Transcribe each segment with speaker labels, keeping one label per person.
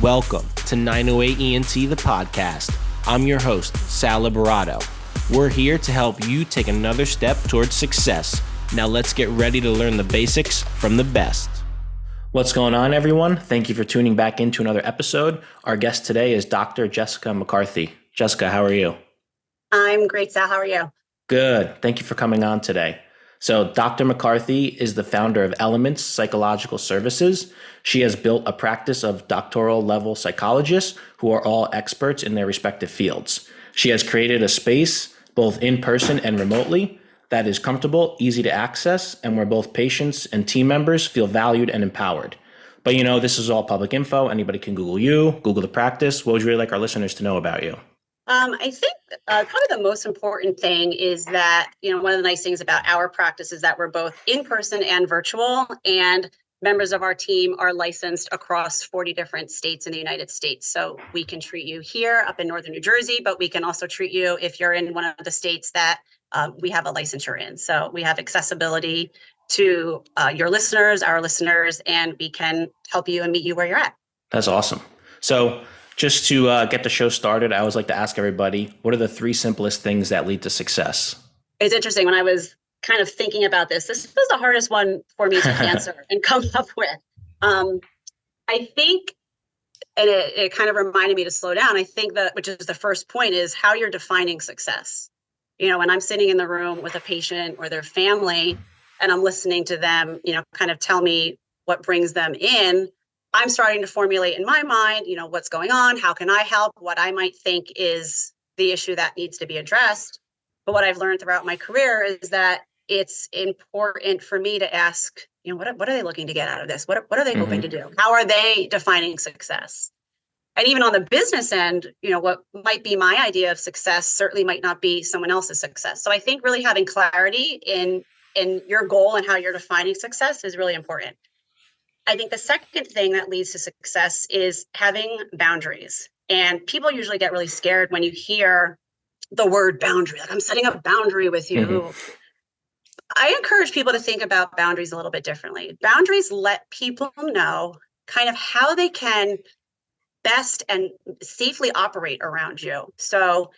Speaker 1: Welcome to 908 ENT, the podcast. I'm your host, Sal Liberato. We're here to help you take another step towards success. Now let's get ready to learn the basics from the best. What's going on, everyone? Thank you for tuning back into another episode. Our guest today is Dr. Jessica McCarthy. Jessica, how are you?
Speaker 2: I'm great, Sal. How are you?
Speaker 1: Good. Thank you for coming on today. So Dr. McCarthy is the founder of Elements Psychological Services. She has built a practice of doctoral level psychologists who are all experts in their respective fields. She has created a space, both in person and remotely, that is comfortable, easy to access, and where both patients and team members feel valued and empowered. But this is all public info. Anybody can Google you, Google the practice. What would you really like our listeners to know about you?
Speaker 2: I think probably the most important thing is that, one of the nice things about our practice is that we're both in person and virtual, and members of our team are licensed across 40 different states in the United States. So we can treat you here up in Northern New Jersey, but we can also treat you if you're in one of the states that we have a licensure in. So we have accessibility to your listeners, our listeners, and we can help you and meet you where you're at.
Speaker 1: That's awesome. So just to get the show started, I always like to ask everybody, what are the three simplest things that lead to success?
Speaker 2: It's interesting. When I was kind of thinking about this was the hardest one for me to answer and come up with. I think, and it kind of reminded me to slow down. I think that, which is the first point, is how you're defining success. When I'm sitting in the room with a patient or their family and I'm listening to them, kind of tell me what brings them in, I'm starting to formulate in my mind, what's going on, how can I help, what I might think is the issue that needs to be addressed. But what I've learned throughout my career is that it's important for me to ask, what are they looking to get out of this? What are they hoping to do? How are they defining success? And even on the business end, what might be my idea of success certainly might not be someone else's success. So I think really having clarity in your goal and how you're defining success is really important. I think the second thing that leads to success is having boundaries. And people usually get really scared when you hear the word boundary, like I'm setting a boundary with you. Mm-hmm. I encourage people to think about boundaries a little bit differently. Boundaries let people know kind of how they can best and safely operate around you. So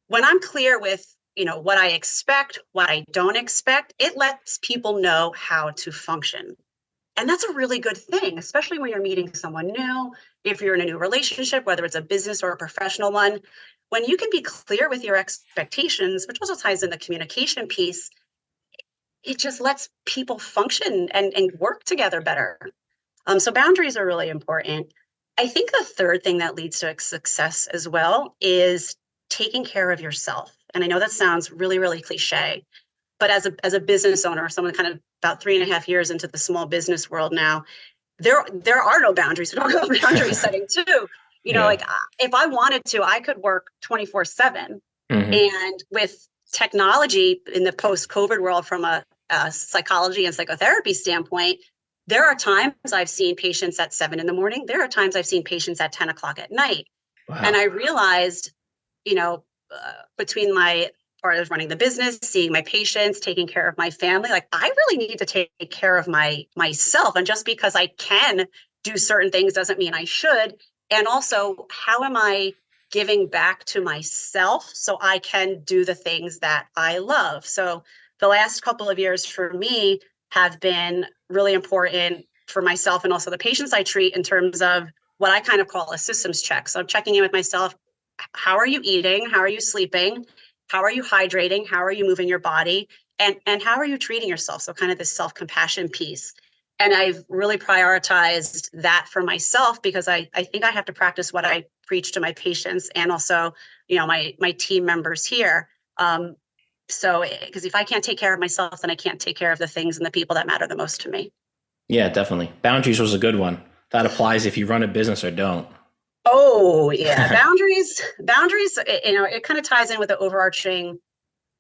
Speaker 2: when I'm clear with, what I expect, what I don't expect, it lets people know how to function. And that's a really good thing, especially when you're meeting someone new, if you're in a new relationship, whether it's a business or a professional one. When you can be clear with your expectations, which also ties in the communication piece, it just lets people function and work together better. So boundaries are really important. I think the third thing that leads to success as well is taking care of yourself. And I know that sounds really, really cliche, but as a business owner, someone kind of about 3.5 years into the small business world now, there are no boundaries. We don't have boundary setting too. Like if I wanted to, I could work 24/7. Mm-hmm. And with technology in the post-COVID world, from a psychology and psychotherapy standpoint, there are times I've seen patients at 7 a.m. There are times I've seen patients at 10 o'clock at night. Wow. And I realized, between my part of running the business, seeing my patients, taking care of my family, like I really need to take care of myself. And just because I can do certain things doesn't mean I should. And also, how am I giving back to myself so I can do the things that I love? So the last couple of years for me have been really important for myself and also the patients I treat in terms of what I kind of call a systems check. So I'm checking in with myself. How are you eating? How are you sleeping? How are you hydrating? How are you moving your body? And how are you treating yourself? So kind of this self-compassion piece. And I've really prioritized that for myself because I think I have to practice what I preach to my patients and also, my team members here. So because if I can't take care of myself, then I can't take care of the things and the people that matter the most to me.
Speaker 1: Yeah, definitely. Boundaries was a good one. That applies if you run a business or don't.
Speaker 2: Oh, yeah. Boundaries, it kind of ties in with the overarching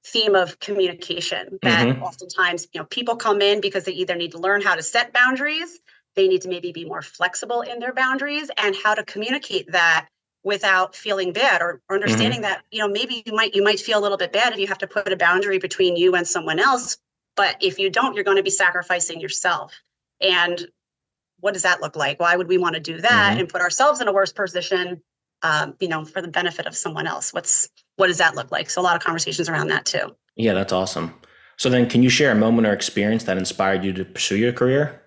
Speaker 2: theme of communication that mm-hmm. oftentimes, people come in because they either need to learn how to set boundaries, they need to maybe be more flexible in their boundaries, and how to communicate that without feeling bad or understanding mm-hmm. that, maybe you might feel a little bit bad if you have to put a boundary between you and someone else. But if you don't, you're going to be sacrificing yourself. And what does that look like? Why would we want to do that
Speaker 1: Hmm.
Speaker 2: and put ourselves in a worse position, for the benefit of someone else? What does that look like? So a lot of conversations around that too.
Speaker 1: Yeah, that's awesome. So then, can you share a moment or experience that inspired you to pursue your career?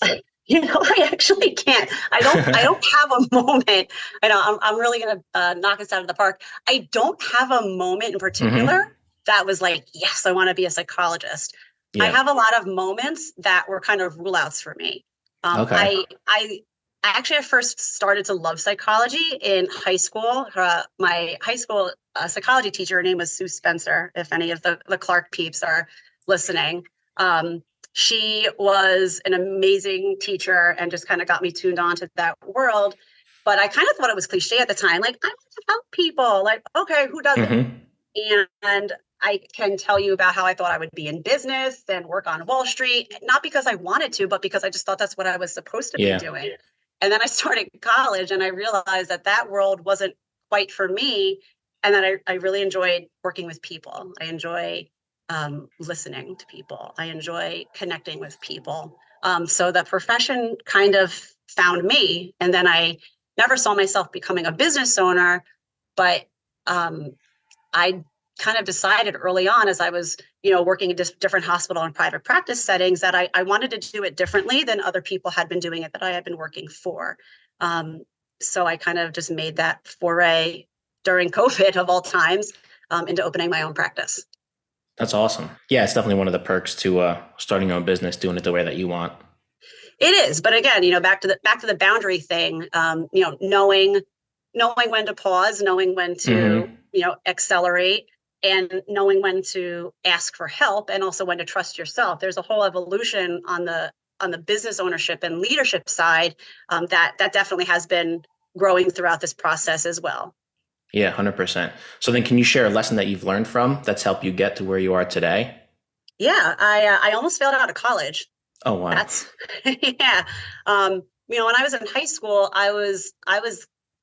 Speaker 2: I actually can't. I don't have a moment. I know I'm really gonna knock us out of the park. I don't have a moment in particular
Speaker 1: Hmm.
Speaker 2: that was like, yes, I want to be a psychologist. I
Speaker 1: Yeah.
Speaker 2: have a lot of moments that were kind of rule outs for me. Um,
Speaker 1: Okay.
Speaker 2: I I I first started to love psychology in high school. My high school psychology teacher, her name was Sue Spencer. If any of the Clark peeps are listening, um, she was an amazing teacher and just kind of got me tuned on to that world. But I kind of thought it was cliche at the time. Like, I want to help people. Like, okay, who doesn't?
Speaker 1: Hmm.
Speaker 2: And I can tell you about how I thought I would be in business and work on Wall Street, not because I wanted to, but because I just thought that's what I was supposed to be
Speaker 1: Yeah.
Speaker 2: doing. And then I started college and I realized that that world wasn't quite for me. And that I really enjoyed working with people. I enjoy listening to people. I enjoy connecting with people. So the profession kind of found me. And then I never saw myself becoming a business owner, but um, I kind of decided early on as I was, working in different hospital and private practice settings that I wanted to do it differently than other people had been doing it that I had been working for. Um, so I kind of just made that foray during COVID of all times into opening my own practice.
Speaker 1: That's awesome. Yeah, it's definitely one of the perks to starting your own business, doing it the way that you want.
Speaker 2: It is, but again, back to the boundary thing. Knowing when to pause, knowing when to
Speaker 1: Hmm.
Speaker 2: accelerate, and knowing when to ask for help, and also when to trust yourself. There's a whole evolution on the business ownership and leadership side that definitely has been growing throughout this process as well.
Speaker 1: Yeah, 100%. So then, can you share a lesson that you've learned from that's helped you get to where you are today?
Speaker 2: Yeah, I almost failed out of college.
Speaker 1: Oh, wow.
Speaker 2: That's yeah. When I was in high school, I was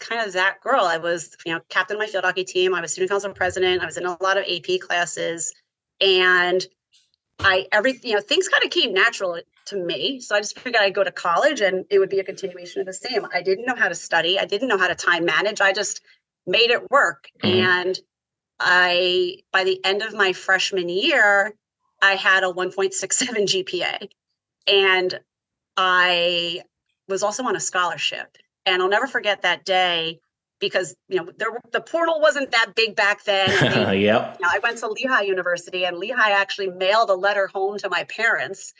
Speaker 2: kind of that girl. I was, captain of my field hockey team. I was student council president. I was in a lot of AP classes, and things kind of came natural to me. So I just figured I'd go to college, and it would be a continuation of the same. I didn't know how to study. I didn't know how to time manage. I just made it work,
Speaker 1: Hmm.
Speaker 2: and by the end of my freshman year, I had a 1.67 GPA. And I was also on a scholarship. And I'll never forget that day because, the portal wasn't that big back then. And
Speaker 1: Yep.
Speaker 2: I went to Lehigh University, and Lehigh actually mailed a letter home to my parents.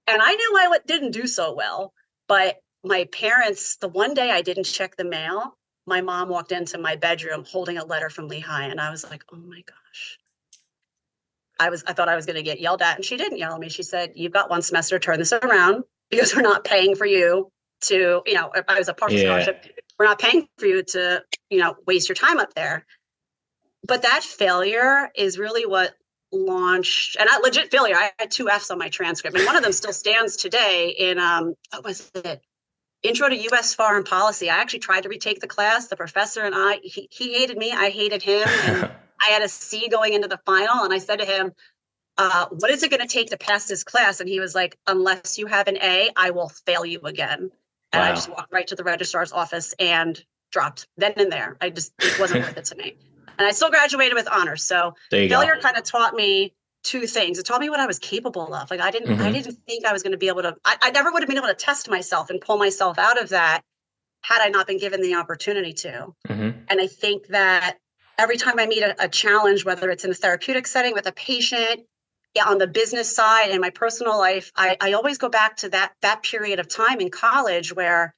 Speaker 2: And I knew I didn't do so well, but my parents, the one day I didn't check the mail, my mom walked into my bedroom holding a letter from Lehigh. And I was like, oh my gosh. I thought I was going to get yelled at, and she didn't yell at me. She said, "You've got one semester to turn this around because we're not paying for you to, if I was a partial
Speaker 1: Yeah.
Speaker 2: scholarship, we're not paying for you to, waste your time up there." But that failure is really what launched, and I legit failure. I had two F's on my transcript, and one of them still stands today in what was it? Intro to U.S. Foreign Policy. I actually tried to retake the class. The professor and he hated me. I hated him, and I had a C going into the final. And I said to him, what is it going to take to pass this class? And he was like, unless you have an A, I will fail you again. And I just
Speaker 1: Wow.
Speaker 2: walked right to the registrar's office and dropped then and there. It wasn't worth it to me. And I still graduated with honors. So
Speaker 1: There you go.
Speaker 2: failure kind of taught me two things. It taught me what I was capable of. Like I
Speaker 1: Hmm.
Speaker 2: didn't think I was going to be able to, I never would have been able to test myself and pull myself out of that had I not been given the opportunity to.
Speaker 1: Hmm.
Speaker 2: And I think that every time I meet a challenge, whether it's in a therapeutic setting with a patient, yeah, on the business side and my personal life, I always go back to that period of time in college where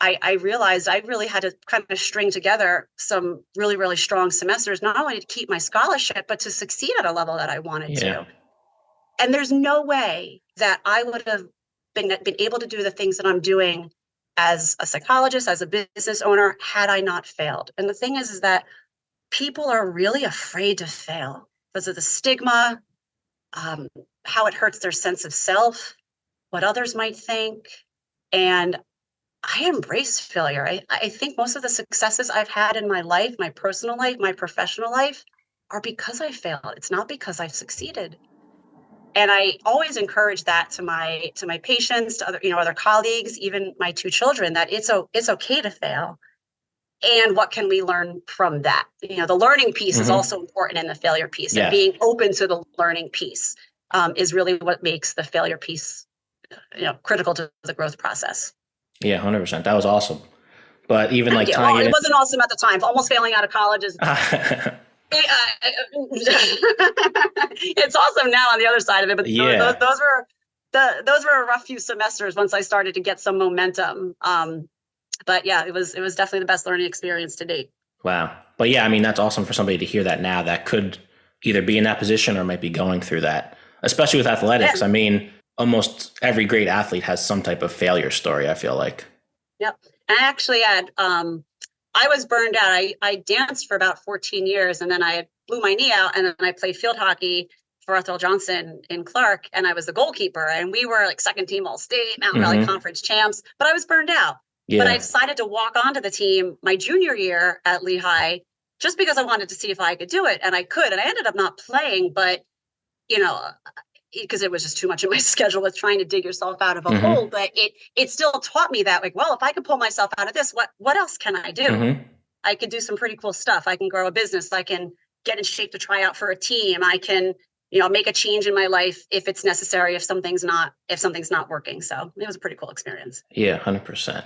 Speaker 2: I realized I really had to kind of string together some really, really strong semesters, not only to keep my scholarship, but to succeed at a level that I wanted
Speaker 1: Yeah.
Speaker 2: to. And there's no way that I would have been able to do the things that I'm doing as a psychologist, as a business owner, had I not failed. And the thing is that people are really afraid to fail because of the stigma, um, how it hurts their sense of self, what others might think. And I embrace failure. I think most of the successes I've had in my life, my personal life, my professional life, are because I failed. It's not because I've succeeded. And I always encourage that to my patients, to other colleagues, even my two children, that it's okay to fail. And what can we learn from that? The learning piece is
Speaker 1: Mm-hmm.
Speaker 2: also important in the failure piece, and
Speaker 1: Yes.
Speaker 2: being open to the learning piece is really what makes the failure piece, critical to the growth process.
Speaker 1: Yeah, 100%. That was awesome. But even
Speaker 2: Thank
Speaker 1: like
Speaker 2: you. Well,
Speaker 1: tying
Speaker 2: it
Speaker 1: it
Speaker 2: wasn't awesome at the time. Almost failing out of college is
Speaker 1: in.
Speaker 2: it's awesome now on the other side of it, but
Speaker 1: Yeah.
Speaker 2: those were a rough few semesters once I started to get some momentum. But yeah, it was definitely the best learning experience to date.
Speaker 1: Wow. But yeah, I mean, that's awesome for somebody to hear that now that could either be in that position or might be going through that, especially with
Speaker 2: Yeah.
Speaker 1: athletics. I mean, almost every great athlete has some type of failure story, I feel like.
Speaker 2: Yep. I actually had I was burned out. I danced for about 14 years, and then I blew my knee out, and then I played field hockey for Ethel Johnson in Clark, and I was the goalkeeper, and we were like second team all state, Mountain Valley
Speaker 1: Mm-hmm.
Speaker 2: Conference champs, but I was burned out. But I
Speaker 1: Yeah.
Speaker 2: decided to walk onto the team my junior year at Lehigh just because I wanted to see if I could do it, and I could, and I ended up not playing, but you know, because it was just too much in my schedule with trying to dig yourself out of a
Speaker 1: Mm-hmm.
Speaker 2: hole. But it still taught me that, like, well, if I could pull myself out of this, what else can I do?
Speaker 1: Mm-hmm.
Speaker 2: I could do some pretty cool stuff. I can grow a business. I can get in shape to try out for a team. I can, make a change in my life if it's necessary, if something's not working. So it was a pretty cool experience.
Speaker 1: Yeah, 100%.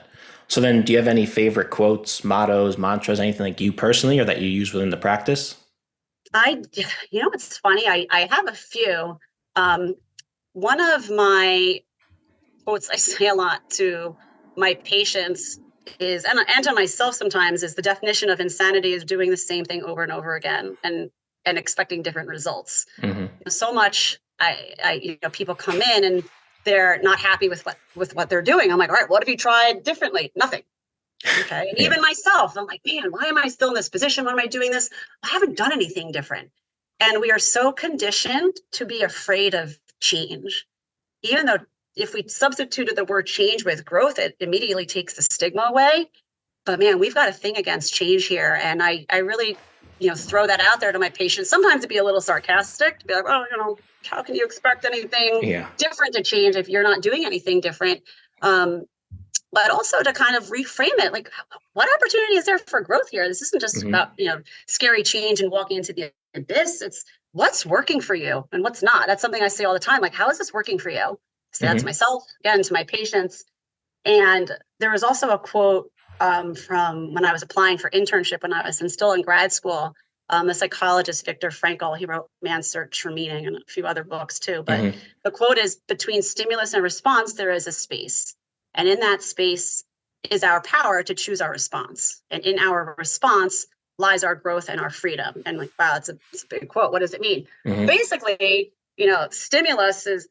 Speaker 1: So then, do you have any favorite quotes, mottos, mantras, anything like you personally or that you use within the practice?
Speaker 2: I, it's funny. I have a few. Um, One of my quotes I say a lot to my patients is, and to myself sometimes, is the definition of insanity is doing the same thing over and over again and expecting different results.
Speaker 1: Mm-hmm.
Speaker 2: So much people come in and they're not happy with what they're doing. I'm like, all right, what have you tried differently? Nothing. Okay. And
Speaker 1: Yeah.
Speaker 2: even myself, I'm like, man, why am I still in this position? Why am I doing this? I haven't done anything different. And we are so conditioned to be afraid of change, even though if we substituted the word change with growth, it immediately takes the stigma away. But man, we've got a thing against change here. And I really, throw that out there to my patients, sometimes to be a little sarcastic, to be like, oh, how can you expect anything
Speaker 1: Yeah.
Speaker 2: different to change if you're not doing anything different? Um, but also to kind of reframe it, like, what opportunity is there for growth here? This isn't just
Speaker 1: Mm-hmm.
Speaker 2: about, scary change and walking into the abyss. It's what's working for you and what's not. That's something I say all the time. Like, how is this working for you? I say that to
Speaker 1: Mm-hmm.
Speaker 2: myself, again, to my patients. And there was also a quote from when I was applying for internship when I was still in grad school. The psychologist Viktor Frankl, he wrote Man's Search for Meaning and a few other books too. But
Speaker 1: Mm-hmm.
Speaker 2: the quote is, between stimulus and response, there is a space. And in that space is our power to choose our response. And in our response lies our growth and our freedom. And like, wow, it's a big quote. What does it mean?
Speaker 1: Mm-hmm.
Speaker 2: Basically, stimulus is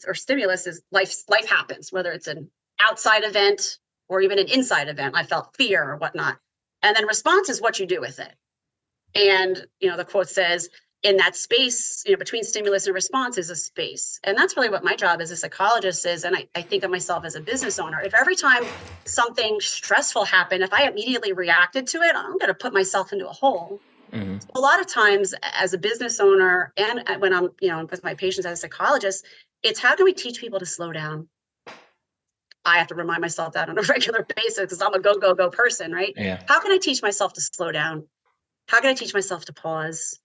Speaker 2: life happens, whether it's an outside event or even an inside event. I felt fear or whatnot. And then response is what you do with it. And, the quote says, in that space, between stimulus and response is a space. And that's really what my job as a psychologist is. And I think of myself as a business owner. If every time something stressful happened, if I immediately reacted to it, I'm going to put myself into a hole.
Speaker 1: Mm-hmm.
Speaker 2: A lot of times as a business owner and when I'm, with my patients as a psychologist, it's how do we teach people to slow down? I have to remind myself that on a regular basis because I'm a go, go, go person, right?
Speaker 1: Yeah.
Speaker 2: How can I teach myself to slow down? How can I teach myself to pause?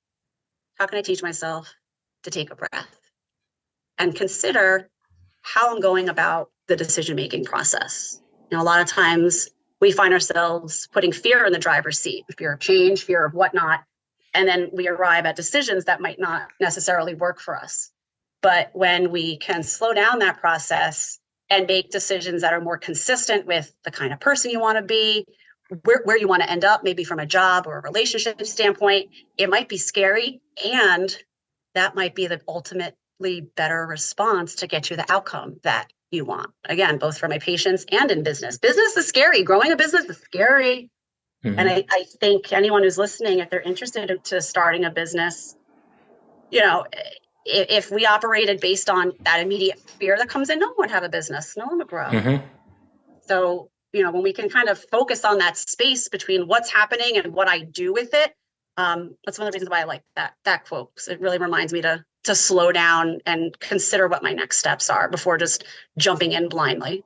Speaker 2: How can I teach myself to take a breath and consider how I'm going about the decision-making process? A lot of times we find ourselves putting fear in the driver's seat, fear of change, fear of whatnot, and then we arrive at decisions that might not necessarily work for us. But when we can slow down that process and make decisions that are more consistent with the kind of person you want to be, where you want to end up, maybe from a job or a relationship standpoint, it might be scary. And that might be the ultimately better response to get you the outcome that you want. Again, both for my patients and in business. Business is scary. Growing a business is scary. And
Speaker 1: Mm-hmm.
Speaker 2: I think anyone who's listening, if they're interested to starting a business, if we operated based on that immediate fear that comes in, no one would have a business, no one would grow.
Speaker 1: Mm-hmm.
Speaker 2: So, when we can kind of focus on that space between what's happening and what I do with it, That's one of the reasons why I like that quote. 'Cause it really reminds me to slow down and consider what my next steps are before just jumping in blindly.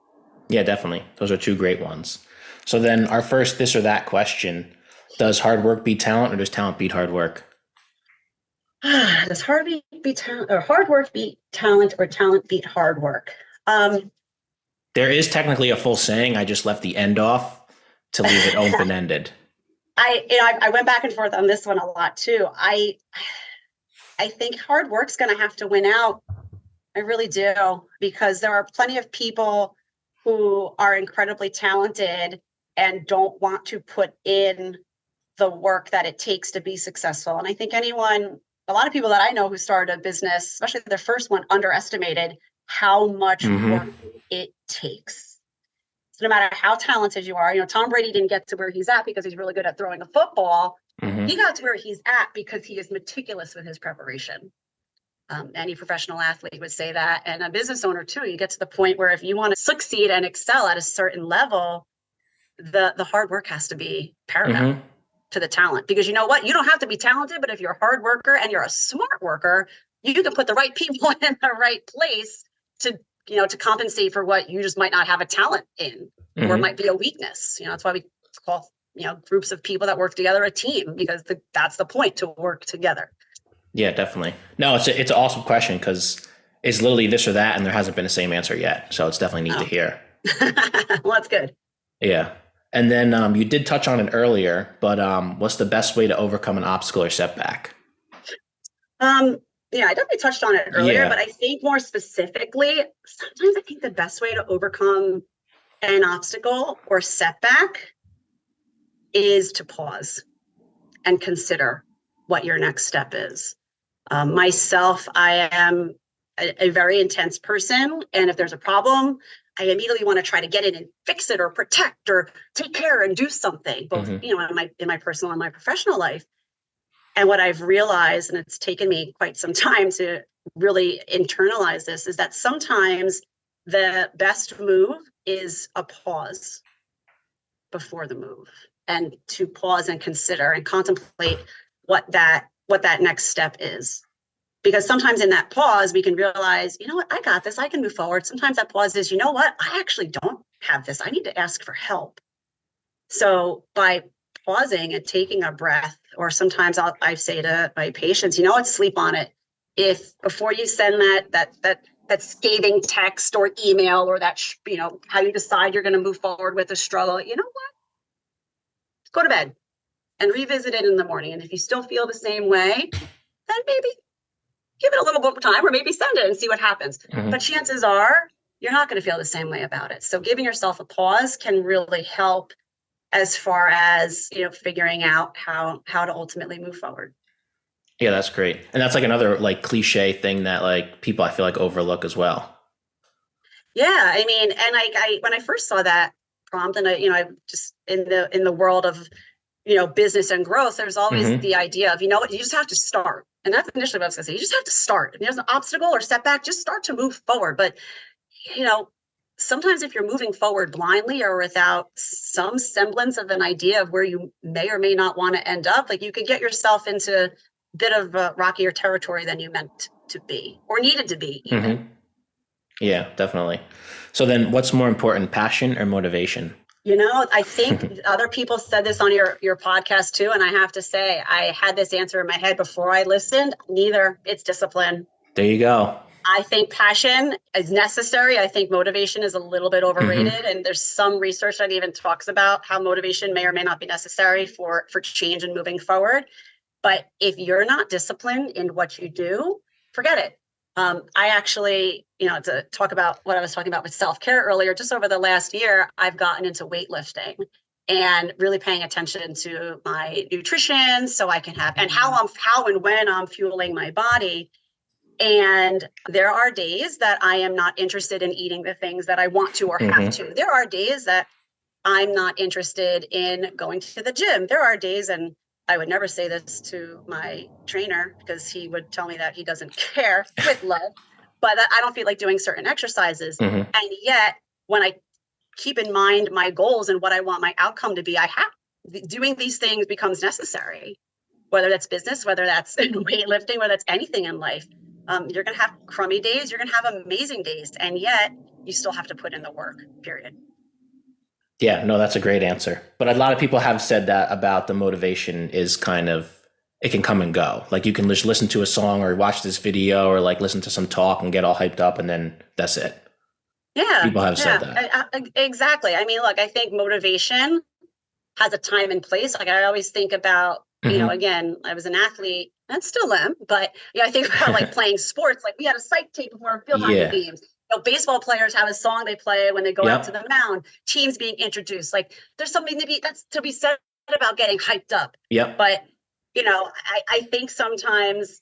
Speaker 1: Yeah, definitely. Those are two great ones. So then our first this or that question, does hard work beat talent or does talent beat hard work?
Speaker 2: Does hard work beat talent or talent beat hard work? Um,
Speaker 1: There is technically a full saying. I just left the end off to leave it open ended.
Speaker 2: I went back and forth on this one a lot too. I think hard work's going to have to win out. I really do, because there are plenty of people who are incredibly talented and don't want to put in the work that it takes to be successful. And I think a lot of people that I know who started a business, especially their first one, underestimated how much work
Speaker 1: Mm-hmm.
Speaker 2: it takes. So no matter how talented you are, Tom Brady didn't get to where he's at because he's really good at throwing a football. He
Speaker 1: Mm-hmm.
Speaker 2: got to where he's at because he is meticulous with his preparation. Any professional athlete would say that, and a business owner too. You get to the point where if you want to succeed and excel at a certain level, the hard work has to be paramount
Speaker 1: Mm-hmm.
Speaker 2: to the talent. Because you know what? You don't have to be talented, but if you're a hard worker and you're a smart worker, you can put the right people in the right place to compensate for what you just might not have a talent in, or it
Speaker 1: Mm-hmm.
Speaker 2: might be a weakness. That's why we call groups of people that work together a team, because that's the point, to work together.
Speaker 1: Yeah, definitely. No, it's an awesome question because it's literally this or that, and there hasn't been a same answer yet. So it's definitely neat to
Speaker 2: Oh,
Speaker 1: hear.
Speaker 2: well, that's good.
Speaker 1: Yeah. And then you did touch on it earlier, but what's the best way to overcome an obstacle or setback?
Speaker 2: Yeah, I definitely touched on it earlier,
Speaker 1: Yeah.
Speaker 2: but I think more specifically, sometimes I think the best way to overcome an obstacle or setback is to pause and consider what your next step is. Myself, I am a very intense person, and if there's a problem, I immediately want to try to get in and fix it or protect or take care and do something, both
Speaker 1: Mm-hmm.
Speaker 2: in my personal and my professional life. And what I've realized, and it's taken me quite some time to really internalize this, is that sometimes the best move is a pause before the move, and to pause and consider and contemplate what that next step is. Because sometimes in that pause, we can realize, you know what, I got this, I can move forward. Sometimes that pause is, you know what, I actually don't have this, I need to ask for help. So by pausing and taking a breath, or sometimes I say to my patients, sleep on it. If before you send that scathing text or email, or that how you decide you're going to move forward with a struggle, what? Go to bed and revisit it in the morning. And if you still feel the same way, then maybe give it a little bit of time, or maybe send it and see what happens. But
Speaker 1: Mm-hmm.
Speaker 2: chances are you're not going to feel the same way about it. So giving yourself a pause can really help, as far as figuring out how to ultimately move forward.
Speaker 1: Yeah, that's great. And that's like another like cliche thing that like people I feel like overlook as well.
Speaker 2: Yeah, I mean, and I when I first saw that prompt, and I just in the world of business and growth, there's always
Speaker 1: Mm-hmm.
Speaker 2: the idea of, what, you just have to start. And that's initially what I was going to say. You just have to start. If there's an obstacle or setback, just start to move forward. But you know, sometimes if you're moving forward blindly or without some semblance of an idea of where you may or may not want to end up, like, you could get yourself into a bit of a rockier territory than you meant to be or needed to be even.
Speaker 1: Mm-hmm. Yeah, definitely. So then what's more important, passion or motivation?
Speaker 2: I think other people said this on your podcast too, and I have to say, I had this answer in my head before I listened. Neither. It's discipline.
Speaker 1: There you go.
Speaker 2: I think passion is necessary. I think motivation is a little bit overrated.
Speaker 1: Mm-hmm.
Speaker 2: And there's some research that even talks about how motivation may or may not be necessary for change and moving forward. But if you're not disciplined in what you do, forget it. I actually, to talk about what I was talking about with self-care earlier, just over the last year, I've gotten into weightlifting and really paying attention to my nutrition, so I can have, and how and when I'm fueling my body. And there are days that I am not interested in eating the things that I want to or have
Speaker 1: Mm-hmm.
Speaker 2: to. There are days that I'm not interested in going to the gym. There are days, and I would never say this to my trainer because he would tell me that he doesn't care, with love, but I don't feel like doing certain exercises.
Speaker 1: Mm-hmm.
Speaker 2: And yet, when I keep in mind my goals and what I want my outcome to be, doing these things becomes necessary, whether that's business, whether that's weightlifting, whether that's anything in life. You're going to have crummy days. You're going to have amazing days. And yet you still have to put in the work, period.
Speaker 1: Yeah, no, that's a great answer. But a lot of people have said that about the motivation is kind of, it can come and go. Like you can just listen to a song or watch this video or like listen to some talk and get all hyped up and then that's it.
Speaker 2: Yeah,
Speaker 1: People have said
Speaker 2: yeah,
Speaker 1: that.
Speaker 2: exactly. I mean, look, I think motivation has a time and place. Like I always think about,
Speaker 1: Hmm.
Speaker 2: again, I was an athlete and still am, but I think about like playing sports. Like we had a psych tape before our field hockey
Speaker 1: Yeah.
Speaker 2: games. Baseball players have a song they play when they go out to
Speaker 1: Yep.
Speaker 2: the mound. Teams being introduced. Like there's something to be said about getting hyped up.
Speaker 1: Yep.
Speaker 2: But I think sometimes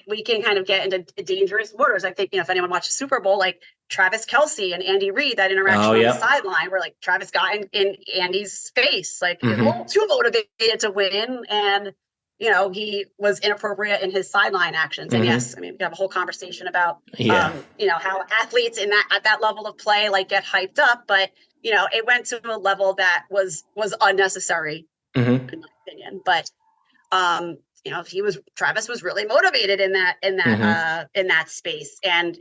Speaker 2: we can kind of get into dangerous waters. I think, if anyone watches Super Bowl, like Travis Kelce and Andy Reid, that
Speaker 1: Oh,
Speaker 2: interaction on the
Speaker 1: yep.
Speaker 2: sideline where like Travis got in Andy's face, like he was a little
Speaker 1: Hmm.
Speaker 2: too motivated to win. And, he was inappropriate in his sideline actions. And
Speaker 1: Hmm.
Speaker 2: yes, I mean, we have a whole conversation about,
Speaker 1: Yeah.
Speaker 2: how athletes at that level of play, like get hyped up, but, it went to a level that was unnecessary
Speaker 1: Hmm.
Speaker 2: in my opinion. But Travis was really motivated
Speaker 1: Hmm.
Speaker 2: in that space, and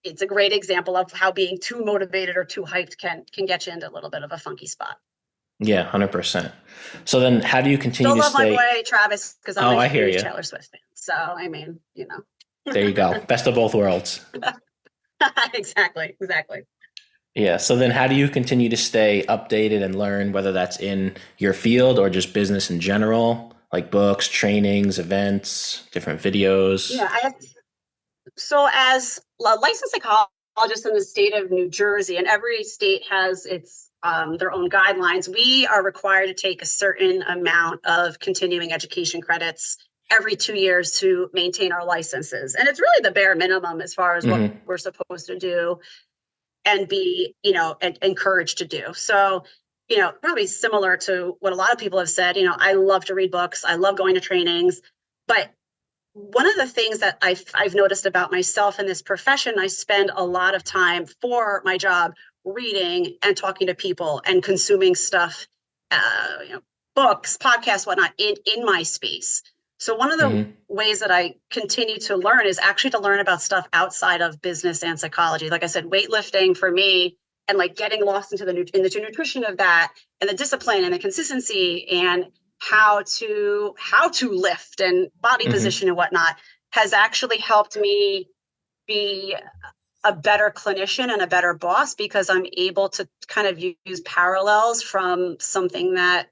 Speaker 2: it's a great example of how being too motivated or too hyped can get you into a little bit of a funky spot.
Speaker 1: Yeah, 100%. So then how do you continue
Speaker 2: Still
Speaker 1: to
Speaker 2: love my
Speaker 1: stay?
Speaker 2: boy Travis because I'm
Speaker 1: Oh,
Speaker 2: a
Speaker 1: I hear
Speaker 2: huge
Speaker 1: you.
Speaker 2: Taylor Swift fan. So I mean,
Speaker 1: There you go. Best of both worlds.
Speaker 2: exactly.
Speaker 1: Yeah. So then how do you continue to stay updated and learn, whether that's in your field or just business in general, like books, trainings, events, different videos?
Speaker 2: Yeah, so as a licensed psychologist in the state of New Jersey, and every state has its their own guidelines, we are required to take a certain amount of continuing education credits every 2 years to maintain our licenses. And it's really the bare minimum as far as what
Speaker 1: Hmm.
Speaker 2: we're supposed to do and be, encouraged to do. So, probably similar to what a lot of people have said, I love to read books. I love going to trainings, but one of the things that I've noticed about myself in this profession, I spend a lot of time for my job reading and talking to people and consuming stuff, books, podcasts, whatnot, in my space. So one of the
Speaker 1: Hmm.
Speaker 2: ways that I continue to learn is actually to learn about stuff outside of business and psychology. Like I said, weightlifting for me and like getting lost into the nutrition of that and the discipline and the consistency and how to lift and body
Speaker 1: Hmm.
Speaker 2: position and whatnot has actually helped me be a better clinician and a better boss because I'm able to kind of use parallels from something that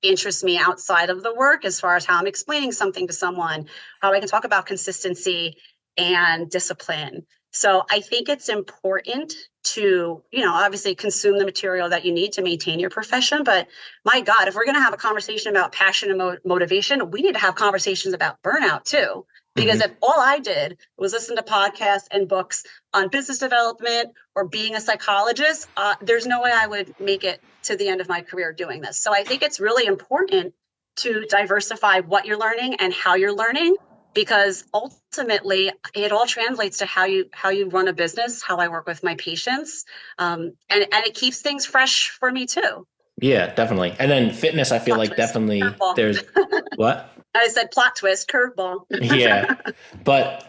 Speaker 2: interests me outside of the work as far as how I'm explaining something to someone, how I can talk about consistency and discipline. So I think it's important to, obviously consume the material that you need to maintain your profession. But my God, if we're going to have a conversation about passion and motivation, we need to have conversations about burnout too. Because if
Speaker 1: Hmm.
Speaker 2: all I did was listen to podcasts and books on business development or being a psychologist, there's no way I would make it to the end of my career doing this. So I think it's really important to diversify what you're learning and how you're learning because ultimately it all translates to how you run a business, how I work with my patients, and it keeps things fresh for me too.
Speaker 1: Yeah, definitely. And then fitness, I feel
Speaker 2: Plot
Speaker 1: like
Speaker 2: twist,
Speaker 1: definitely
Speaker 2: curveball.
Speaker 1: there's what?
Speaker 2: I said plot twist, curveball.
Speaker 1: Yeah. But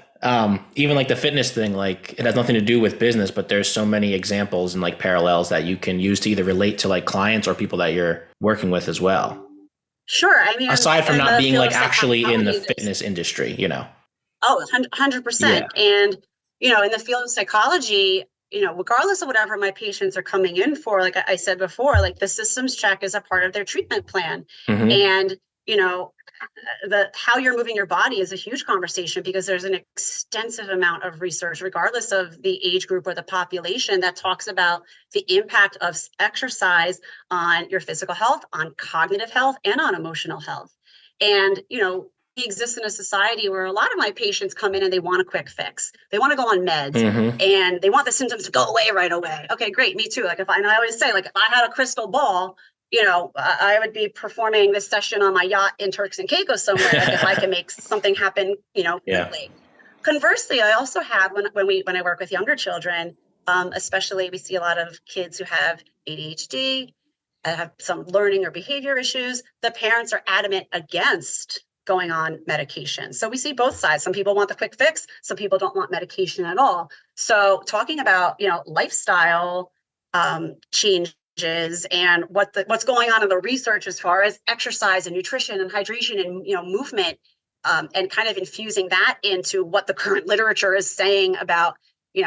Speaker 1: even like the fitness thing, like it has nothing to do with business, but there's so many examples and like parallels that you can use to either relate to like clients or people that you're working with as well.
Speaker 2: Sure. I mean,
Speaker 1: Aside from
Speaker 2: in
Speaker 1: not
Speaker 2: the
Speaker 1: being
Speaker 2: field
Speaker 1: like
Speaker 2: of
Speaker 1: actually in the
Speaker 2: psychology, there's
Speaker 1: fitness industry, you know?
Speaker 2: 100%.
Speaker 1: Yeah.
Speaker 2: And, in the field of psychology, regardless of whatever my patients are coming in for, like I said before, like the systems check is a part of their treatment plan.
Speaker 1: Hmm.
Speaker 2: And, you know, the how you're moving your body is a huge conversation because there's an extensive amount of research, regardless of the age group or the population, that talks about the impact of exercise on your physical health, on cognitive health, and on emotional health. And, we exist in a society where a lot of my patients come in and they want a quick fix. They want to go on meds
Speaker 1: Hmm.
Speaker 2: and they want the symptoms to go away right away. Okay, great. Me too. Like and I always say, like, if I had a crystal ball, I would be performing this session on my yacht in Turks and Caicos somewhere. Like if I can make something happen,
Speaker 1: Yeah.
Speaker 2: quickly. Conversely, I also have when I work with younger children, especially we see a lot of kids who have ADHD, have some learning or behavior issues. The parents are adamant against going on medication. So we see both sides. Some people want the quick fix. Some people don't want medication at all. So talking about, lifestyle changes and what's going on in the research as far as exercise and nutrition and hydration and, movement, and kind of infusing that into what the current literature is saying about,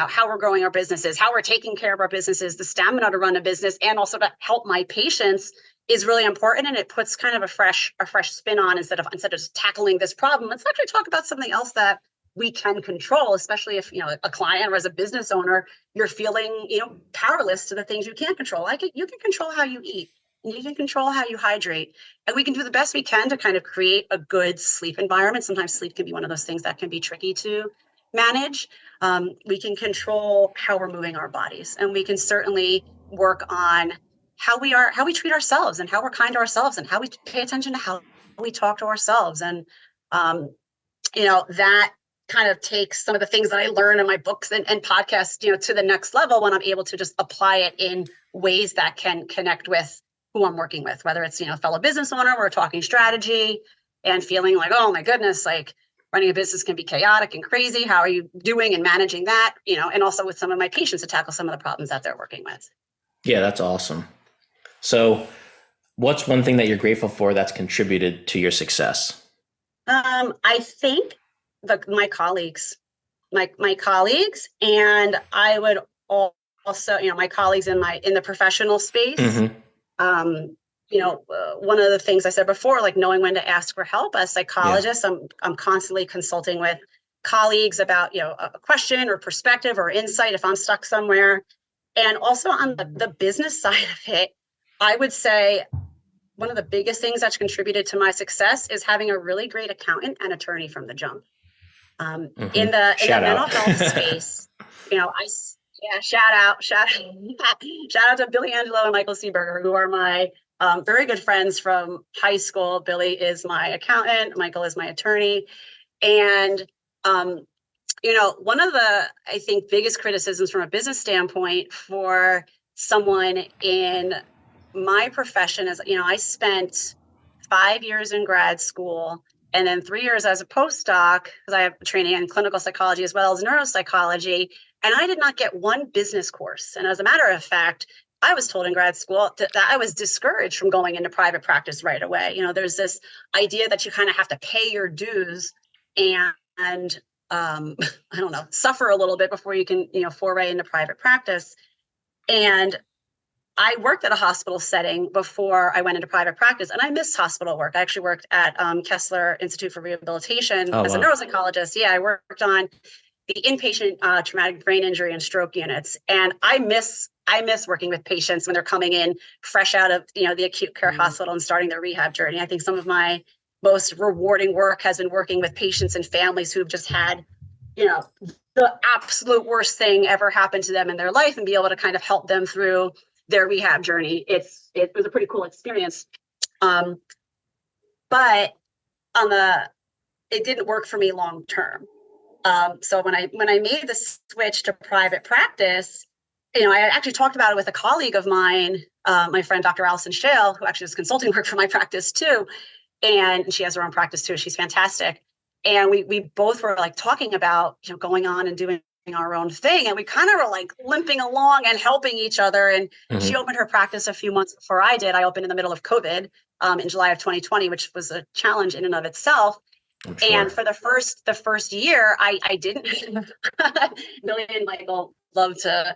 Speaker 2: how we're growing our businesses, how we're taking care of our businesses, the stamina to run a business, and also to help my patients is really important. And it puts kind of a fresh spin on instead of just tackling this problem. Let's actually talk about something else that we can control, especially if, a client or as a business owner, you're feeling, powerless to the things you can't control. You can control how you eat, and you can control how you hydrate, and we can do the best we can to kind of create a good sleep environment. Sometimes sleep can be one of those things that can be tricky to manage. We can control how we're moving our bodies, and we can certainly work on how we treat ourselves and how we're kind to ourselves and how we pay attention to how we talk to ourselves. And, that kind of takes some of the things that I learn in my books and podcasts, to the next level when I'm able to just apply it in ways that can connect with who I'm working with, whether it's, fellow business owner, we're talking strategy and feeling like, oh my goodness, like running a business can be chaotic and crazy. How are you doing and managing that? And also with some of my patients to tackle some of the problems that they're working with.
Speaker 1: Yeah, that's awesome. So what's one thing that you're grateful for that's contributed to your success?
Speaker 2: I think my colleagues, my colleagues, and I would also, my colleagues in the professional space.
Speaker 1: Mm-hmm.
Speaker 2: One of the things I said before, like knowing when to ask for help. As psychologists, I'm constantly consulting with colleagues about, a question or perspective or insight if I'm stuck somewhere. And also on the business side of it, I would say one of the biggest things that's contributed to my success is having a really great accountant and attorney from the jump. In the mental health space, shout out to Billy Angelo and Michael Seeberger, who are my very good friends from high school. Billy is my accountant, Michael is my attorney. And one of the, I think, biggest criticisms from a business standpoint for someone in my profession is, I spent 5 years in grad school and then 3 years as a postdoc, because I have training in clinical psychology as well as neuropsychology. And I did not get one business course. And as a matter of fact, I was told in grad school that I was discouraged from going into private practice right away. There's this idea that you kind of have to pay your dues and I don't know, suffer a little bit before you can, foray into private practice. And I worked at a hospital setting before I went into private practice, and I missed hospital work. I actually worked at Kessler Institute for Rehabilitation as a neuropsychologist. Yeah, I worked on the inpatient traumatic brain injury and stroke units, and I miss working with patients when they're coming in fresh out of the acute care hospital and starting their rehab journey. I think some of my most rewarding work has been working with patients and families who have just had the absolute worst thing ever happened to them in their life, and be able to kind of help them through their rehab journey. It was a pretty cool experience. But it didn't work for me long term. So when I made the switch to private practice, I actually talked about it with a colleague of mine, my friend, Dr. Allison Shale, who actually does consulting work for my practice too. And she has her own practice too. She's fantastic. And we both were like talking about, going on and doing our own thing. And we kind of were like limping along and helping each other. And she opened her practice a few months before I did. I opened in the middle of COVID in July of 2020, which was a challenge in and of itself. Sure. And for the first year, I didn't, Billy and Michael love to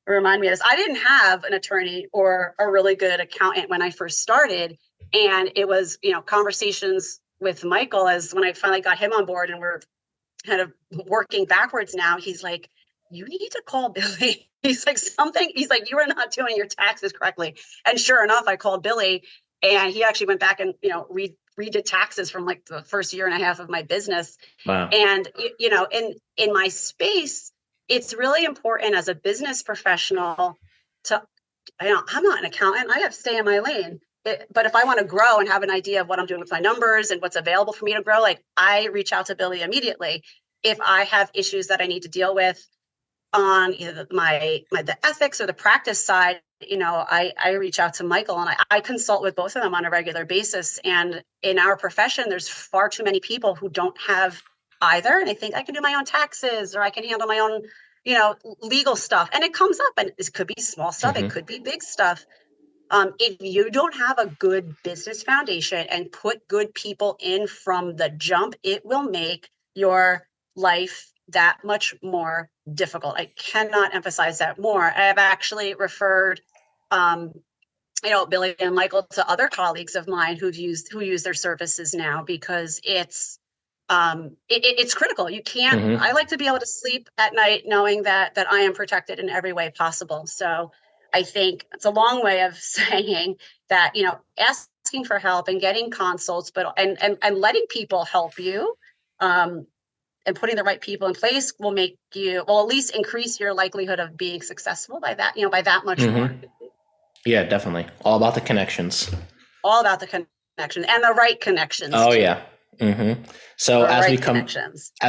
Speaker 2: remind me of this. I didn't have an attorney or a really good accountant when I first started. And it was, conversations with Michael as when I finally got him on board and we're kind of working backwards now. He's like, you need to call Billy. He's like, you are not doing your taxes correctly. And sure enough, I called Billy, and he actually went back and, redid taxes from like the first year and a half of my business. Wow. And, in my space, it's really important as a business professional to, I'm not an accountant. I have to stay in my lane. But if I want to grow and have an idea of what I'm doing with my numbers and what's available for me to grow, like I reach out to Billy immediately. If I have issues that I need to deal with on either the ethics or the practice side, I reach out to Michael, and I consult with both of them on a regular basis. And in our profession, there's far too many people who don't have either. And I think I can do my own taxes, or I can handle my own, legal stuff. And it comes up, and it could be small stuff. It could be big stuff. If you don't have a good business foundation and put good people in from the jump, it will make your life that much more difficult. I cannot emphasize that more. I have actually referred, Billy and Michael to other colleagues of mine who use their services now, because it's critical. You can't. I like to be able to sleep at night knowing that I am protected in every way possible. So I think it's a long way of saying that, asking for help and getting consults, but and letting people help you, and putting the right people in place will at least increase your likelihood of being successful by that much more.
Speaker 1: Yeah, definitely. All about the connections.
Speaker 2: All about the connection, and the right connections.
Speaker 1: Oh, too. Yeah. So as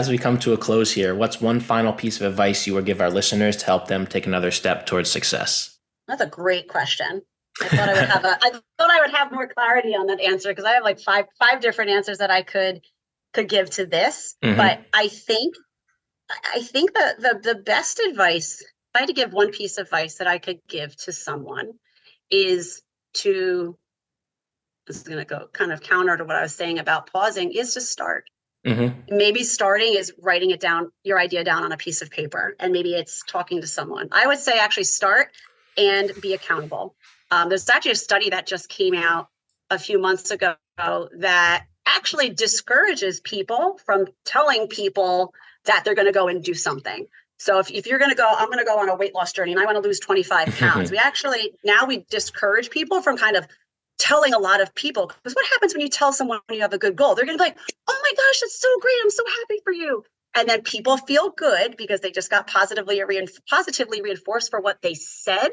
Speaker 1: we come to a close here, what's one final piece of advice you would give our listeners to help them take another step towards success?
Speaker 2: That's a great question. I thought I would have more clarity on that answer, because I have like five different answers that I could give to this. But I think that the best advice, if I had to give one piece of advice that I could give to someone, is to, this is going to go kind of counter to what I was saying about pausing, is to start. Maybe starting is writing it down, your idea down on a piece of paper, and maybe it's talking to someone. I would say actually start and be accountable. There's actually a study that just came out a few months ago that actually discourages people from telling people that they're going to go and do something. So if you're going to go, I'm going to go on a weight loss journey and I want to lose 25 pounds. We discourage people from kind of telling a lot of people, because what happens when you tell someone you have a good goal? They're going to be like, oh my gosh, that's so great. I'm so happy for you. And then people feel good because they just got positively reinforced for what they said.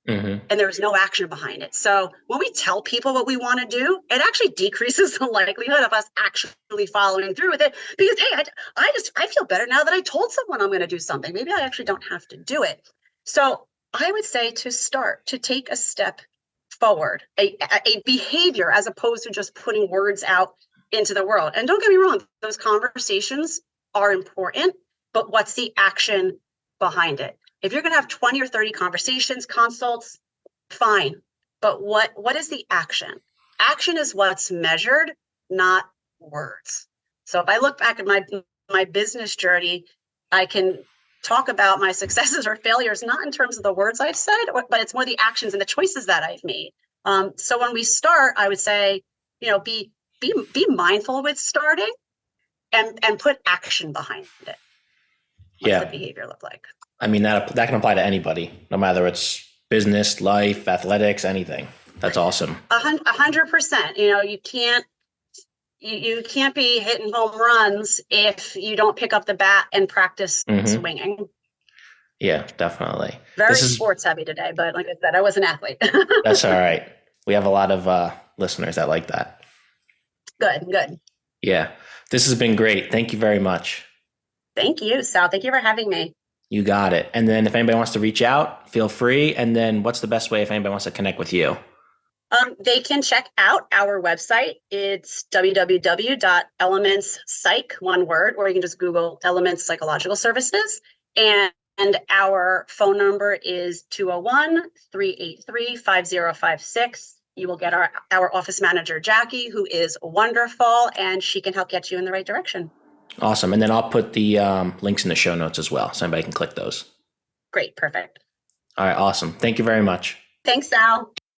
Speaker 2: And there's no action behind it. So when we tell people what we want to do, it actually decreases the likelihood of us actually following through with it. Because, hey, I feel better now that I told someone I'm going to do something. Maybe I actually don't have to do it. So I would say to take a step forward, a behavior, as opposed to just putting words out into the world. And don't get me wrong, those conversations are important, but what's the action behind it? If you're going to have 20 or 30 conversations, consults, fine. But what is the action? Action is what's measured, not words. So if I look back at my business journey, I can talk about my successes or failures, not in terms of the words I've said, but it's more the actions and the choices that I've made. So when we start, I would say, be mindful with starting and put action behind it. What's the behavior look like?
Speaker 1: I mean, that can apply to anybody, no matter it's business, life, athletics, anything. That's awesome.
Speaker 2: 100%. You can't be hitting home runs if you don't pick up the bat and practice swinging.
Speaker 1: Yeah, definitely.
Speaker 2: Very sports heavy today, but like I said, I was an athlete.
Speaker 1: That's all right. We have a lot of listeners that like that.
Speaker 2: Good.
Speaker 1: Yeah, this has been great. Thank you very much.
Speaker 2: Thank you, Sal. Thank you for having me.
Speaker 1: You got it. And then if anybody wants to reach out, feel free. And then what's the best way if anybody wants to connect with you?
Speaker 2: They can check out our website. It's www.elementspsych, one word, or you can just Google Elements Psychological Services. And our phone number is 201-383-5056. You will get our office manager, Jackie, who is wonderful, and she can help get you in the right direction.
Speaker 1: Awesome. And then I'll put the links in the show notes as well, so anybody can click those.
Speaker 2: Great. Perfect.
Speaker 1: All right. Awesome. Thank you very much.
Speaker 2: Thanks, Sal.